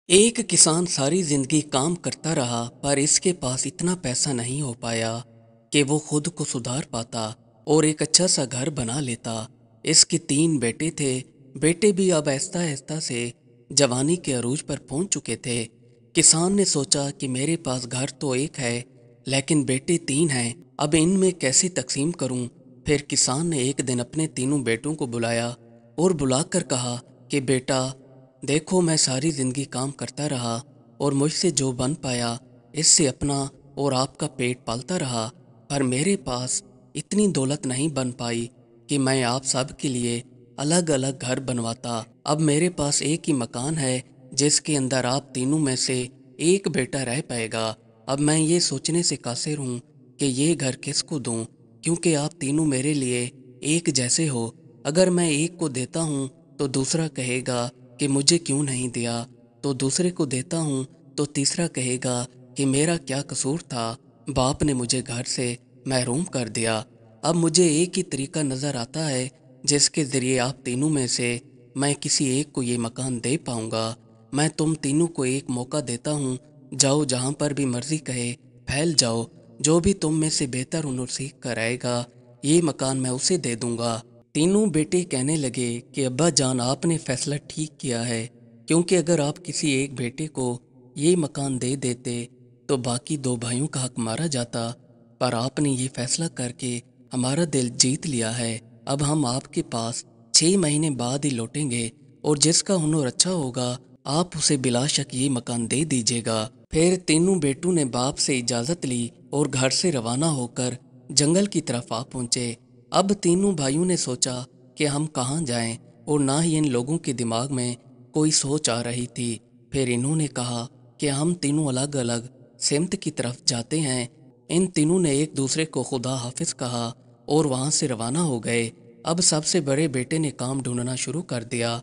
एक किसान सारी जिंदगी काम करता रहा पर इसके पास इतना पैसा नहीं हो पाया कि वो खुद को सुधार पाता और एक अच्छा सा घर बना लेता। इसके तीन बेटे थे। बेटे भी अब आहिस्ता आहिस्ता से जवानी के अरूज पर पहुंच चुके थे। किसान ने सोचा कि मेरे पास घर तो एक है लेकिन बेटे तीन हैं, अब इनमें कैसे तकसीम करूं। फिर किसान ने एक दिन अपने तीनों बेटों को बुलाया और बुलाकर कहा कि बेटा देखो, मैं सारी ज़िंदगी काम करता रहा और मुझसे जो बन पाया इससे अपना और आपका पेट पालता रहा, पर मेरे पास इतनी दौलत नहीं बन पाई कि मैं आप सब के लिए अलग अलग घर बनवाता। अब मेरे पास एक ही मकान है जिसके अंदर आप तीनों में से एक बेटा रह पाएगा। अब मैं ये सोचने से कासिर हूँ कि ये घर किसको दूँ, क्योंकि आप तीनों मेरे लिए एक जैसे हो। अगर मैं एक को देता हूँ तो दूसरा कहेगा कि मुझे क्यों नहीं दिया, तो दूसरे को देता हूँ तो तीसरा कहेगा कि मेरा क्या कसूर था, बाप ने मुझे घर से महरूम कर दिया। अब मुझे एक ही तरीका नज़र आता है जिसके ज़रिए आप तीनों में से मैं किसी एक को ये मकान दे पाऊँगा। मैं तुम तीनों को एक मौका देता हूँ, जाओ जहाँ पर भी मर्जी कहे फैल जाओ। जो भी तुम में से बेहतर हुनर सीख कर आएगा ये मकान मैं उसे दे दूँगा। तीनों बेटे कहने लगे कि अब्बा जान, आपने फैसला ठीक किया है, क्योंकि अगर आप किसी एक बेटे को ये मकान दे देते तो बाकी दो भाइयों का हक मारा जाता, पर आपने ये फैसला करके हमारा दिल जीत लिया है। अब हम आपके पास 6 महीने बाद ही लौटेंगे और जिसका हुनर अच्छा होगा आप उसे बिला शक ये मकान दे दीजिएगा। फिर तीनों बेटों ने बाप से इजाज़त ली और घर से रवाना होकर जंगल की तरफ आ पहुँचे। अब तीनों भाइयों ने सोचा कि हम कहाँ जाएं, और ना ही इन लोगों के दिमाग में कोई सोच आ रही थी। फिर इन्होंने कहा कि हम तीनों अलग अलग सिमत की तरफ जाते हैं। इन तीनों ने एक दूसरे को खुदा हाफिज कहा और वहाँ से रवाना हो गए। अब सबसे बड़े बेटे ने काम ढूंढना शुरू कर दिया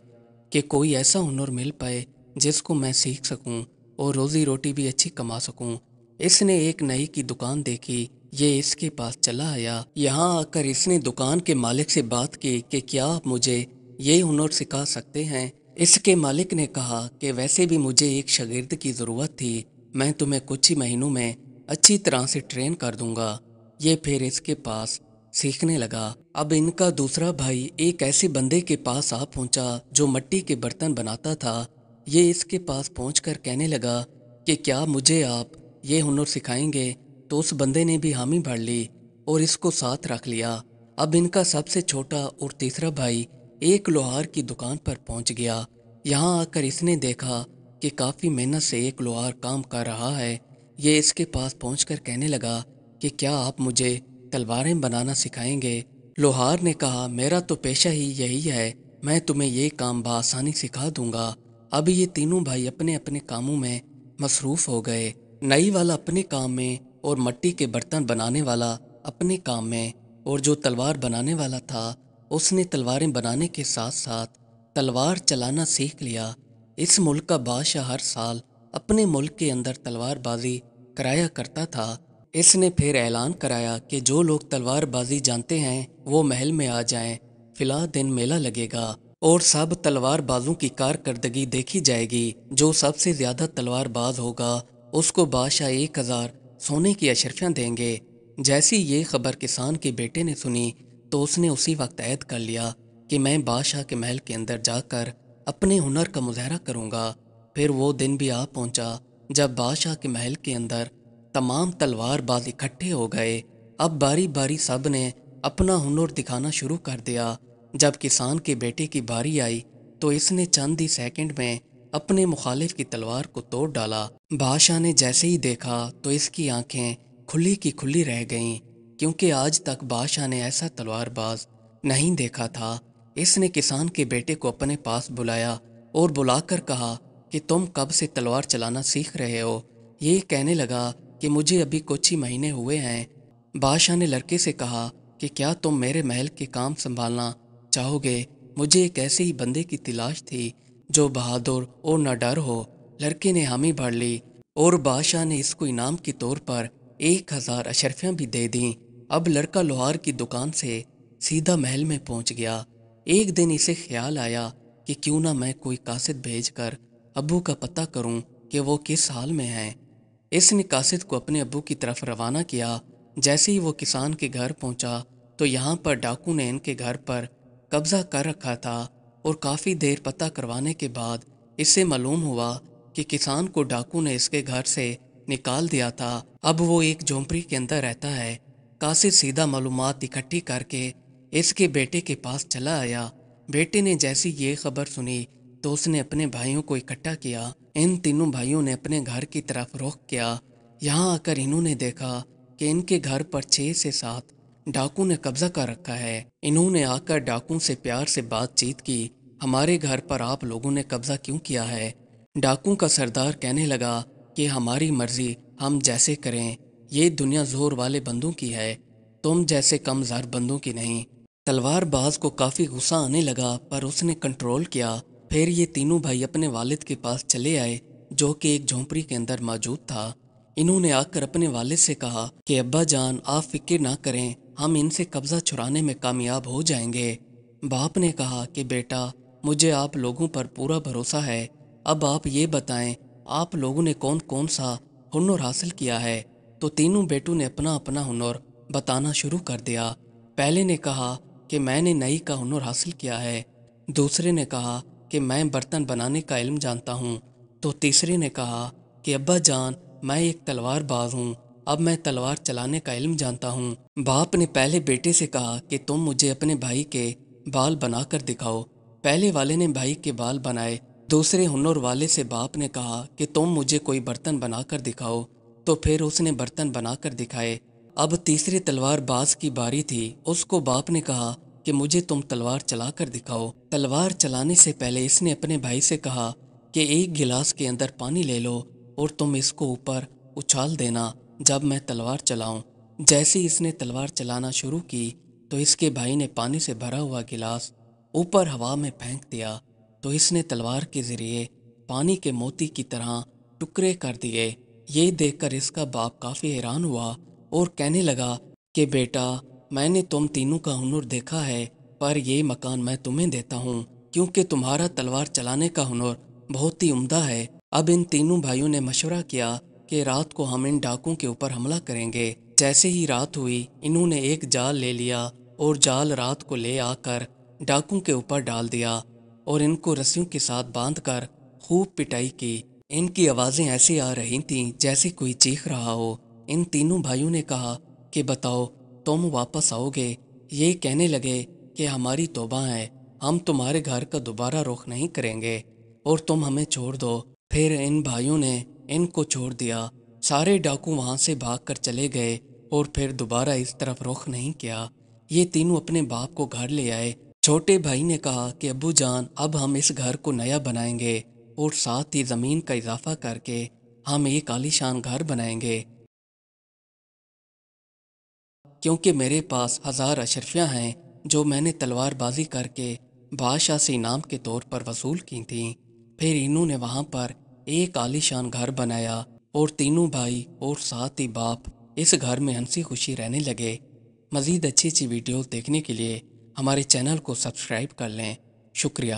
कि कोई ऐसा हुनर मिल पाए जिसको मैं सीख सकूं और रोज़ी रोटी भी अच्छी कमा सकूं। इसने एक नई की दुकान देखी, ये इसके पास चला आया। यहाँ आकर इसने दुकान के मालिक से बात की कि क्या आप मुझे ये हुनर सिखा सकते हैं। इसके मालिक ने कहा कि वैसे भी मुझे एक शागिर्द की ज़रूरत थी, मैं तुम्हें कुछ ही महीनों में अच्छी तरह से ट्रेन कर दूंगा। ये फिर इसके पास सीखने लगा। अब इनका दूसरा भाई एक ऐसे बंदे के पास आ पहुंचा जो मिट्टी के बर्तन बनाता था। ये इसके पहुंच पहुंचकर कहने लगा कि क्या मुझे आप ये हुनर सिखाएंगे, तो उस बंदे ने भी हामी भर ली और इसको साथ रख लिया। अब इनका सबसे छोटा और तीसरा भाई एक लोहार की दुकान पर पहुंच गया। यहाँ आकर इसने देखा कि काफ़ी मेहनत से एक लोहार काम कर रहा है। ये इसके पास पहुंचकर कहने लगा कि क्या आप मुझे तलवारें बनाना सिखाएंगे। लोहार ने कहा, मेरा तो पेशा ही यही है, मैं तुम्हें ये काम बआसानी सिखा दूंगा। अब ये तीनों भाई अपने अपने कामों में मसरूफ़ हो गए। नई वाला अपने काम में और मिट्टी के बर्तन बनाने वाला अपने काम में, और जो तलवार बनाने वाला था उसने तलवारें बनाने के साथ साथ तलवार चलाना सीख लिया। इस मुल्क का बादशाह हर साल अपने मुल्क के अंदर तलवारबाजी कराया करता था। इसने फिर ऐलान कराया कि जो लोग तलवारबाजी जानते हैं वो महल में आ जाएं, फिलहाल दिन मेला लगेगा और सब तलवारबाजों की कारकर्दगी देखी जाएगी। जो सबसे ज़्यादा तलवारबाज होगा उसको बादशाह 1000 सोने की अशरफियाँ देंगे। जैसी ये खबर किसान के बेटे ने सुनी तो उसने उसी वक्त ऐद कर लिया कि मैं बादशाह के महल के अंदर जाकर अपने हुनर का मुजाहरा करूँगा। फिर वो दिन भी आ पहुँचा जब बादशाह के महल के अंदर तमाम तलवारबाज इकट्ठे हो गए। अब बारी बारी सब ने अपना हुनर दिखाना शुरू कर दिया। जब किसान के बेटे की बारी आई तो इसने चंद ही सेकंड में अपने मुखालिफ की तलवार को तोड़ डाला। बादशाह ने जैसे ही देखा तो इसकी आंखें खुली की खुली रह गईं, क्योंकि आज तक बादशाह ने ऐसा तलवारबाज नहीं देखा था। इसने किसान के बेटे को अपने पास बुलाया और बुलाकर कहा कि तुम कब से तलवार चलाना सीख रहे हो। ये कहने लगा कि मुझे अभी कुछ ही महीने हुए हैं। बादशाह ने लड़के से कहा कि क्या तुम मेरे महल के काम संभालना चाहोगे। मुझे एक ऐसे ही बंदे की तलाश थी जो बहादुर और न डर हो। लड़के ने हामी भर ली और बादशाह ने इसको इनाम के तौर पर 1000 अशरफियाँ भी दे दी। अब लड़का लोहार की दुकान से सीधा महल में पहुंच गया। एक दिन इसे ख्याल आया कि क्यों ना मैं कोई कासिद भेजकर ابو کا پتہ کروں کہ وہ کس حال میں ہیں۔ اس نے قاصد کو اپنے ابو کی طرف روانہ کیا۔ جیسے ہی وہ کسان کے گھر پہنچا تو یہاں پر ڈاکو نے ان کے گھر پر قبضہ کر رکھا تھا، اور کافی دیر پتہ کروانے کے بعد اس سے معلوم ہوا کہ کسان کو ڈاکو نے اس کے گھر سے نکال دیا تھا۔ اب وہ ایک جھونپڑی کے اندر رہتا ہے۔ قاصد سیدھا معلومات اکٹھی کر کے اس کے بیٹے کے پاس چلا آیا۔ بیٹے نے جیسی یہ خبر سنی تو اس نے اپنے بھائیوں کو اکٹھا کیا۔ ان تینوں بھائیوں نے اپنے گھر کی طرف رخ کیا۔ یہاں آ کر انہوں نے دیکھا کہ ان کے گھر پر 6 سے 7 ڈاکو نے قبضہ کر رکھا ہے۔ انہوں نے آ کر ڈاکو سے پیار سے بات چیت کی، ہمارے گھر پر آپ لوگوں نے قبضہ کیوں کیا ہے؟ ڈاکو کا سردار کہنے لگا کہ ہماری مرضی، ہم جیسے کریں، یہ دنیا زور والے بندوں کی ہے، تم جیسے کم زر بندوں کی نہیں۔ تلوار باز کو کافی غصہ آنے لگا پر اس نے کنٹرول کیا۔ پھر یہ تینوں بھائی اپنے والد کے پاس چلے آئے جو کہ ایک جھونپڑی کے اندر موجود تھا۔ انہوں نے آ کر اپنے والد سے کہا کہ ابا جان آپ فکر نہ کریں، ہم ان سے قبضہ چھڑانے میں کامیاب ہو جائیں گے۔ باپ نے کہا کہ بیٹا مجھے آپ لوگوں پر پورا بھروسہ ہے، اب آپ یہ بتائیں آپ لوگوں نے کون کون سا ہنر حاصل کیا ہے؟ تو تینوں بیٹوں نے اپنا اپنا ہنر بتانا شروع کر دیا۔ پہلے نے کہا کہ میں نے نئی کا ہنر حاصل کیا ہے، دوسرے نے کہا کہ میں برتن بنانے کا علم جانتا ہوں، تو تیسرے نے کہا کہ ابا جان میں ایک تلوار باز ہوں، اب میں تلوار چلانے کا علم جانتا ہوں۔ باپ نے پہلے بیٹے سے کہا کہ تم مجھے اپنے بھائی کے بال بنا کر دکھاؤ۔ پہلے والے نے بھائی کے بال بنائے۔ دوسرے ہنر والے سے باپ نے کہا کہ تم مجھے کوئی برتن بنا کر دکھاؤ، تو پھر اس نے برتن بنا کر دکھائے۔ اب تیسرے تلوار باز کی باری تھی، اس کو باپ نے کہا کہ مجھے تم تلوار چلا کر دکھاؤ۔ تلوار چلانے سے پہلے اس نے اپنے بھائی سے کہا کہ ایک گلاس کے اندر پانی لے لو اور تم اس کو اوپر اچھال دینا جب میں تلوار چلاؤں۔ جیسے ہی اس نے تلوار چلانا شروع کی تو اس کے بھائی نے پانی سے بھرا ہوا گلاس اوپر ہوا میں پھینک دیا، تو اس نے تلوار کے ذریعے پانی کے موتی کی طرح ٹکڑے کر دیے۔ یہ دیکھ کر اس کا باپ کافی حیران ہوا اور کہنے لگا کہ بیٹا میں نے تم تینوں کا ہنر دیکھا ہے، پر یہ مکان میں تمہیں دیتا ہوں کیونکہ تمہارا تلوار چلانے کا ہنر بہت ہی عمدہ ہے۔ اب ان تینوں بھائیوں نے مشورہ کیا کہ رات کو ہم ان ڈاکوں کے اوپر حملہ کریں گے۔ جیسے ہی رات ہوئی انہوں نے ایک جال لے لیا اور جال رات کو لے آ کر ڈاکوں کے اوپر ڈال دیا اور ان کو رسیوں کے ساتھ باندھ کر خوب پٹائی کی۔ ان کی آوازیں ایسی آ رہی تھیں جیسے کوئی چیخ رہا ہو۔ ان تینوں بھائیوں نے کہا کہ بتاؤ تم واپس آؤ گے؟ یہ کہنے لگے کہ ہماری توبہ ہے، ہم تمہارے گھر کا دوبارہ رخ نہیں کریں گے اور تم ہمیں چھوڑ دو۔ پھر ان بھائیوں نے ان کو چھوڑ دیا۔ سارے ڈاکو وہاں سے بھاگ کر چلے گئے اور پھر دوبارہ اس طرف رخ نہیں کیا۔ یہ تینوں اپنے باپ کو گھر لے آئے۔ چھوٹے بھائی نے کہا کہ ابو جان اب ہم اس گھر کو نیا بنائیں گے اور ساتھ ہی زمین کا اضافہ کر کے ہم ایک عالیشان گھر بنائیں گے، کیونکہ میرے پاس 1000 اشرفیاں ہیں جو میں نے تلوار بازی کر کے بادشاہ سے انعام کے طور پر وصول کی تھیں۔ پھر انہوں نے وہاں پر ایک عالیشان گھر بنایا اور تینوں بھائی اور ساتھ ہی باپ اس گھر میں ہنسی خوشی رہنے لگے۔ مزید اچھی ویڈیوز دیکھنے کے لیے ہمارے چینل کو سبسکرائب کر لیں۔ شکریہ۔